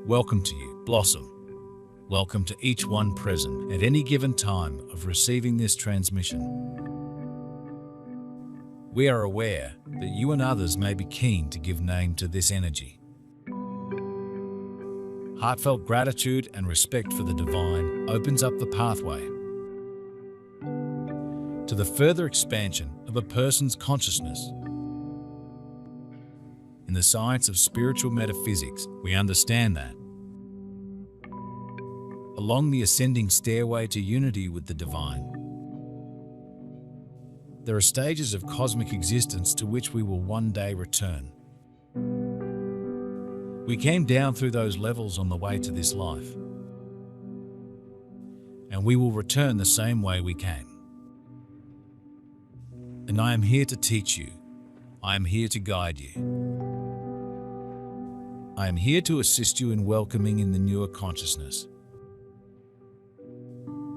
Welcome to you, Blossom. Welcome to each one present at any given time of receiving this transmission. We are aware that you and others may be keen to give name to this energy. Heartfelt gratitude and respect for the divine opens up the pathway to the further expansion of a person's consciousness. In the science of spiritual metaphysics, we understand that along the ascending stairway to unity with the divine, there are stages of cosmic existence to which we will one day return. We came down through those levels on the way to this life, and we will return the same way we came. And I am here to teach you. I am here to guide you. I am here to assist you in welcoming in the newer consciousness.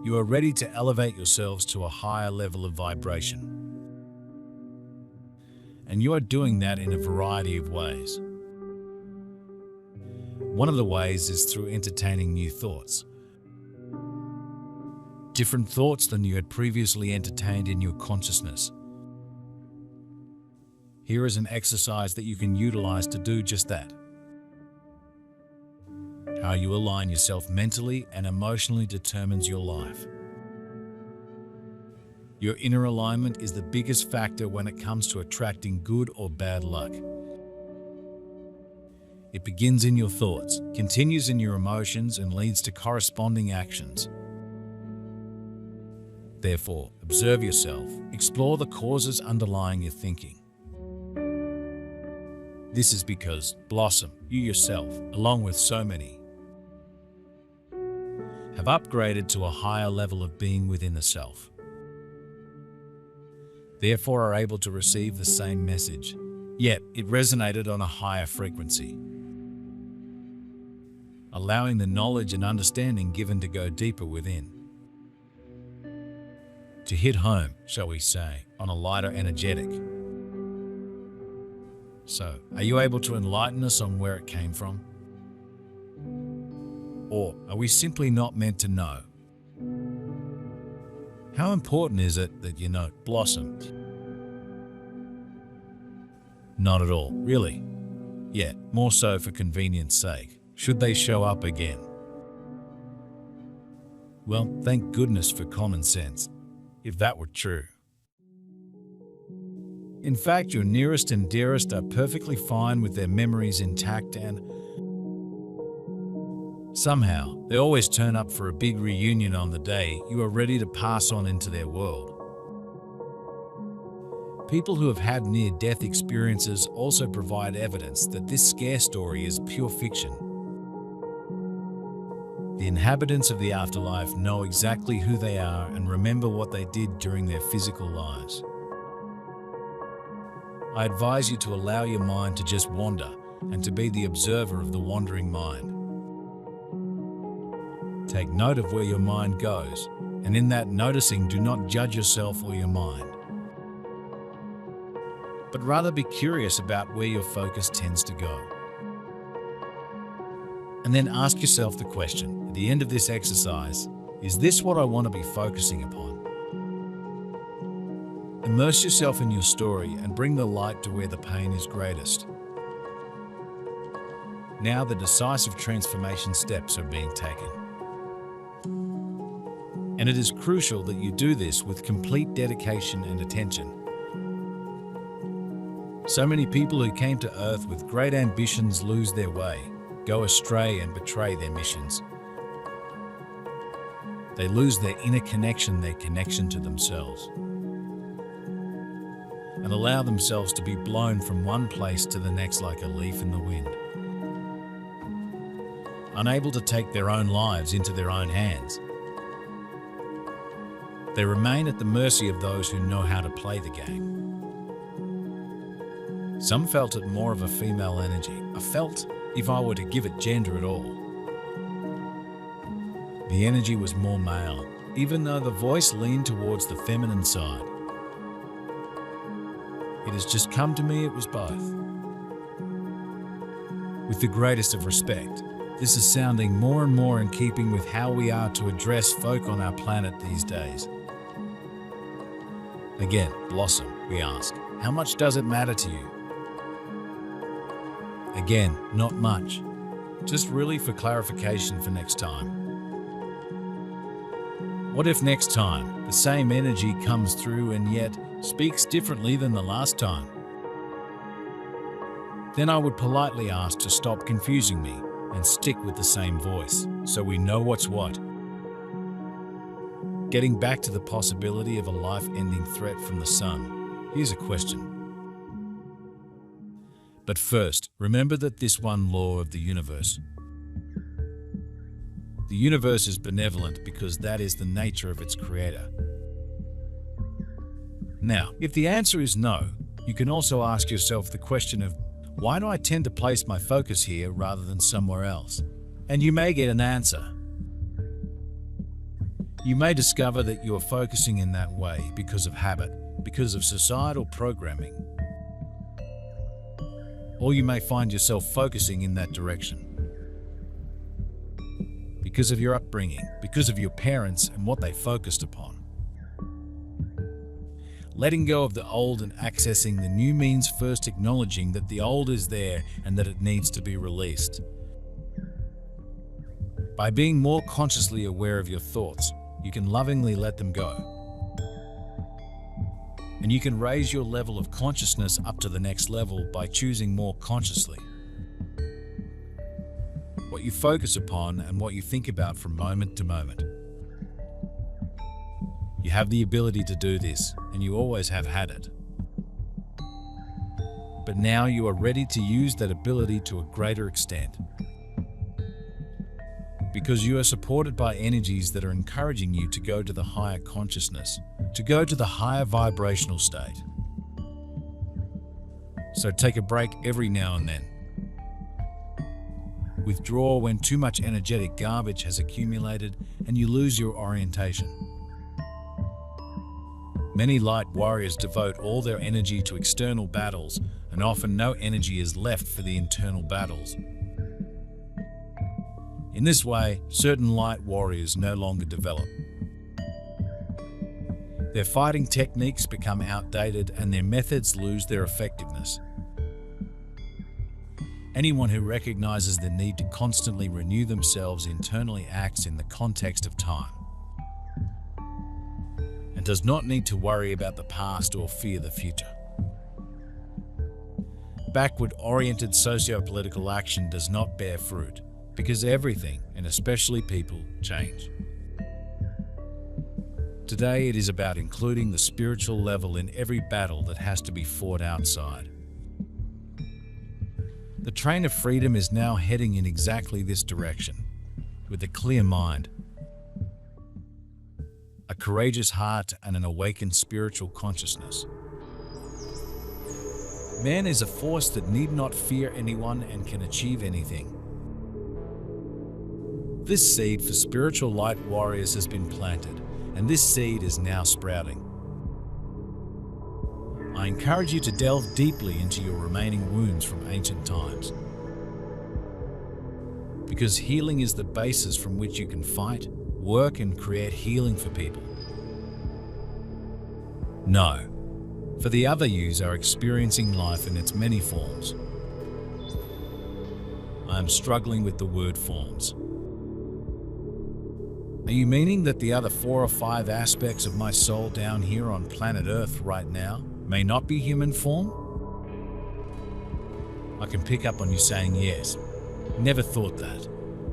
You are ready to elevate yourselves to a higher level of vibration. And you are doing that in a variety of ways. One of the ways is through entertaining new thoughts. Different thoughts than you had previously entertained in your consciousness. Here is an exercise that you can utilize to do just that. How you align yourself mentally and emotionally determines your life. Your inner alignment is the biggest factor when it comes to attracting good or bad luck. It begins in your thoughts, continues in your emotions, and leads to corresponding actions. Therefore, observe yourself, explore the causes underlying your thinking. This is because, Blossom, you yourself, along with so many, have upgraded to a higher level of being within the self. Therefore are able to receive the same message, yet it resonated on a higher frequency, allowing the knowledge and understanding given to go deeper within. To hit home, shall we say, on a lighter energetic. So, are you able to enlighten us on where it came from? Or are we simply not meant to know? How important is it that you know, Blossom? Not at all, really. Yet, more so for convenience sake, should they show up again. Well, thank goodness for common sense, if that were true. In fact, your nearest and dearest are perfectly fine with their memories intact, and somehow they always turn up for a big reunion on the day you are ready to pass on into their world. People who have had near-death experiences also provide evidence that this scare story is pure fiction. The inhabitants of the afterlife know exactly who they are and remember what they did during their physical lives. I advise you to allow your mind to just wander and to be the observer of the wandering mind. Take note of where your mind goes, and in that noticing, do not judge yourself or your mind, but rather be curious about where your focus tends to go. And then ask yourself the question, at the end of this exercise, is this what I want to be focusing upon? Immerse yourself in your story and bring the light to where the pain is greatest. Now the decisive transformation steps are being taken. And it is crucial that you do this with complete dedication and attention. So many people who came to Earth with great ambitions lose their way, go astray and betray their missions. They lose their inner connection, their connection to themselves, and allow themselves to be blown from one place to the next like a leaf in the wind. Unable to take their own lives into their own hands, they remain at the mercy of those who know how to play the game. Some felt it more of a female energy. I felt, if I were to give it gender at all, the energy was more male, even though the voice leaned towards the feminine side. It has just come to me it was both. With the greatest of respect, This is sounding more and more in keeping with how we are to address folk on our planet these days. Again, Blossom, we ask, how much does it matter to you? Again, not much. Just really for clarification for next time. What if next time the same energy comes through and yet speaks differently than the last time? Then I would politely ask to stop confusing me and stick with the same voice so we know what's what. Getting back to the possibility of a life-ending threat from the sun, here's a question. But first, remember that this one law of the universe. The universe is benevolent because that is the nature of its creator. Now, if the answer is no, you can also ask yourself the question of, why do I tend to place my focus here rather than somewhere else? And you may get an answer. You may discover that you are focusing in that way because of habit, because of societal programming. Or you may find yourself focusing in that direction because of your upbringing, because of your parents and what they focused upon. Letting go of the old and accessing the new means first acknowledging that the old is there and that it needs to be released. By being more consciously aware of your thoughts, you can lovingly let them go. And you can raise your level of consciousness up to the next level by choosing more consciously. What you focus upon and what you think about from moment to moment. You have the ability to do this, and you always have had it. But now you are ready to use that ability to a greater extent. Because you are supported by energies that are encouraging you to go to the higher consciousness, to go to the higher vibrational state. So take a break every now and then. Withdraw when too much energetic garbage has accumulated and you lose your orientation. Many light warriors devote all their energy to external battles, and often no energy is left for the internal battles. In this way, certain light warriors no longer develop. Their fighting techniques become outdated and their methods lose their effectiveness. Anyone who recognizes the need to constantly renew themselves internally acts in the context of time and does not need to worry about the past or fear the future. Backward-oriented socio-political action does not bear fruit because everything, and especially people, change. Today it is about including the spiritual level in every battle that has to be fought outside. The train of freedom is now heading in exactly this direction, with a clear mind, a courageous heart, and an awakened spiritual consciousness. Man is a force that need not fear anyone and can achieve anything. This seed for spiritual light warriors has been planted, and this seed is now sprouting. I encourage you to delve deeply into your remaining wounds from ancient times. Because healing is the basis from which you can fight, work, and create healing for people. No, for the other yous are experiencing life in its many forms. I am struggling with the word forms. Are you meaning that the other 4 or 5 aspects of my soul down here on planet Earth right now may not be human form? I can pick up on you saying yes. Never thought that.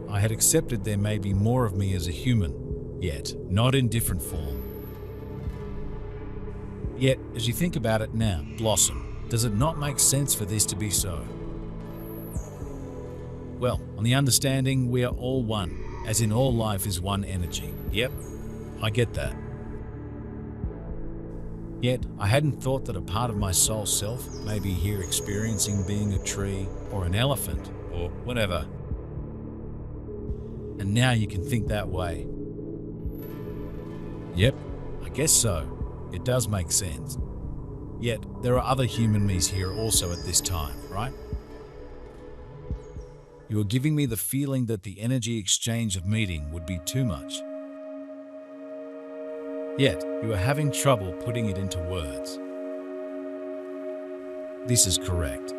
I had accepted there may be more of me as a human, yet not in different form. Yet, as you think about it now, Blossom, does it not make sense for this to be so? Well, on the understanding we are all one, as in all life is one energy. Yep, I get that. Yet, I hadn't thought that a part of my soul self may be here experiencing being a tree or an elephant or whatever. And now you can think that way. Yep, I guess so. It does make sense. Yet, there are other human me's here also at this time, right? You are giving me the feeling that the energy exchange of meeting would be too much. Yet, you are having trouble putting it into words. This is correct.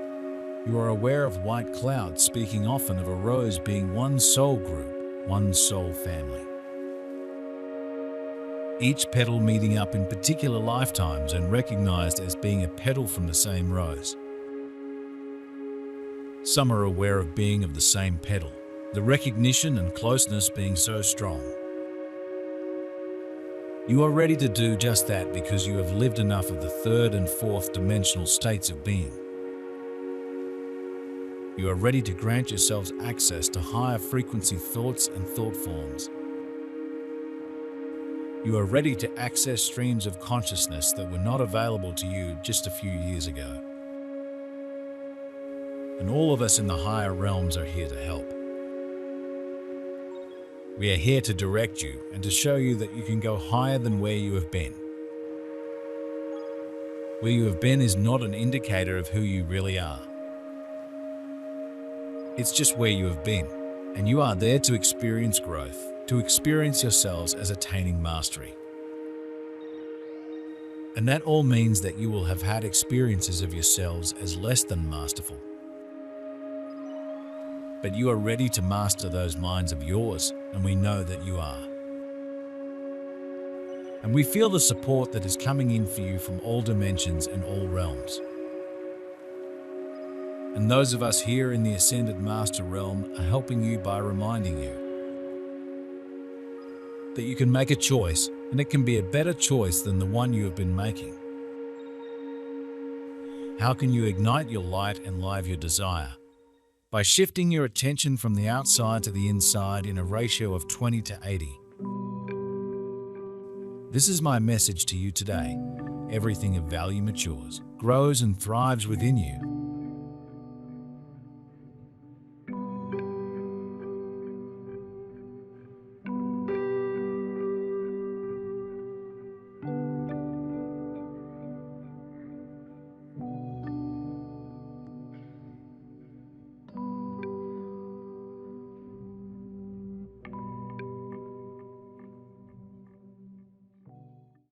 You are aware of white clouds, speaking often of a rose being one soul group, one soul family. Each petal meeting up in particular lifetimes and recognized as being a petal from the same rose. Some are aware of being of the same petal, the recognition and closeness being so strong. You are ready to do just that because you have lived enough of the third and fourth dimensional states of being. You are ready to grant yourselves access to higher frequency thoughts and thought forms. You are ready to access streams of consciousness that were not available to you just a few years ago. And all of us in the higher realms are here to help. We are here to direct you and to show you that you can go higher than where you have been. Where you have been is not an indicator of who you really are. It's just where you have been, and you are there to experience growth, to experience yourselves as attaining mastery. And that all means that you will have had experiences of yourselves as less than masterful. But you are ready to master those minds of yours, and we know that you are. And we feel the support that is coming in for you from all dimensions and all realms. And those of us here in the Ascended Master realm are helping you by reminding you that you can make a choice, and it can be a better choice than the one you have been making. How can you ignite your light and live your desire? By shifting your attention from the outside to the inside in a ratio of 20 to 80. This is my message to you today. Everything of value matures, grows and thrives within you.